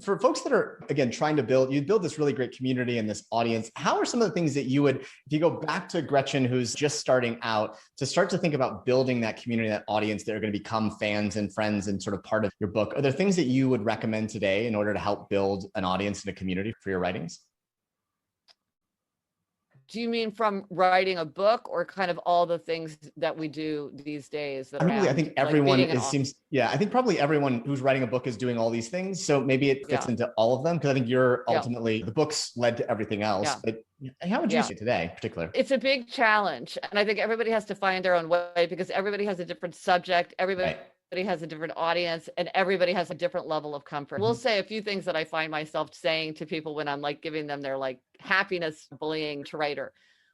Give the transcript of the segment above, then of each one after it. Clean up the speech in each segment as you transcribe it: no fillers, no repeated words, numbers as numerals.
For folks that are, again, trying to build this really great community and this audience, how are some of the things that you would, if you go back to Gretchen, who's just starting out, to start to think about building that community, that audience that are going to become fans and friends and sort of part of your book? Are there things that you would recommend today in order to help build an audience and a community for your writings? Do you mean from writing a book or kind of all the things that we do these days? I think everyone I think probably everyone who's writing a book is doing all these things. So maybe it fits into all of them, because I think you're ultimately, the books led to everything else. But how would you say today in particular? It's a big challenge. And I think everybody has to find their own way, because everybody has a different subject. Everybody has a different audience, and everybody has a different level of comfort. We'll say a few things that I find myself saying to people when I'm like giving them their like happiness bullying to writer.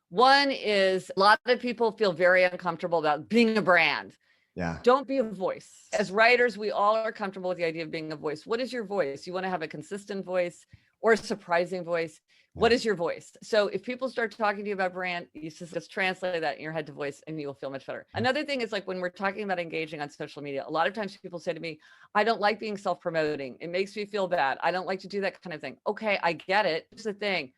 One is, a lot of people feel very uncomfortable about being a brand. Yeah. Don't be a voice. As writers, we all are comfortable with the idea of being a voice. What is your voice? You want to have a consistent voice or a surprising voice? What is your voice? So if people start talking to you about brand, you just translate that in your head to voice, and you will feel much better. Another thing is, like, when we're talking about engaging on social media, a lot of times people say to me, I don't like being self-promoting. It makes me feel bad. I don't like to do that kind of thing. Okay, I get it. Here's the thing.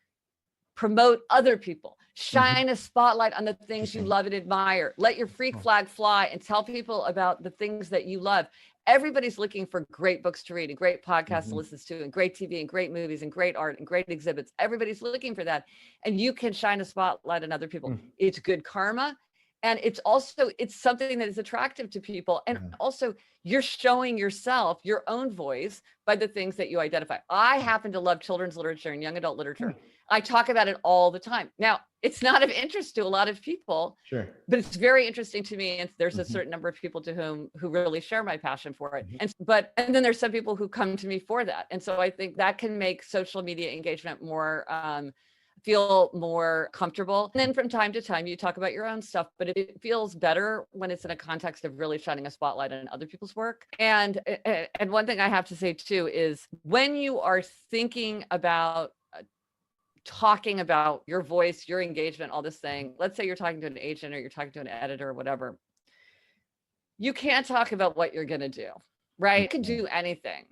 Promote other people. Shine a spotlight on the things you love and admire. Let your freak flag fly and tell people about the things that you love. Everybody's looking for great books to read and great podcasts to listen to and great TV and great movies and great art and great exhibits. Everybody's looking for that. And you can shine a spotlight on other people. It's good karma. And it's something that is attractive to people. And also, you're showing yourself your own voice by the things that you identify. I happen to love children's literature and young adult literature. I talk about it all the time. Now, it's not of interest to a lot of people, but it's very interesting to me. And there's a certain number of people who really share my passion for it. And then there's some people who come to me for that. And so I think that can make social media engagement more, feel more comfortable. And then from time to time, you talk about your own stuff, but it feels better when it's in a context of really shining a spotlight on other people's work. And one thing I have to say too is, when you are thinking about talking about your voice, your engagement, all this thing, let's say you're talking to an agent or you're talking to an editor or whatever, you can't talk about what you're going to do. Right? I could do anything.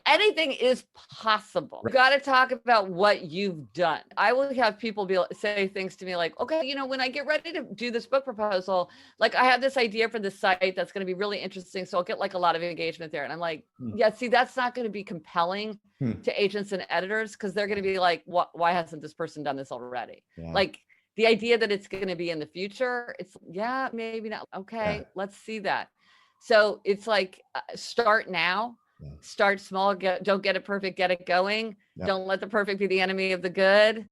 Anything is possible. You got to talk about what you've done. I will have people say things to me like, okay, when I get ready to do this book proposal, like, I have this idea for the site that's going to be really interesting. So I'll get like a lot of engagement there. And I'm like, yeah, see, that's not going to be compelling to agents and editors, because they're going to be like, why hasn't this person done this already? Like, the idea that it's going to be in the future, it's maybe not. Okay, let's see that. So it's like, start now, start small, don't get it perfect, get it going. Don't let the perfect be the enemy of the good.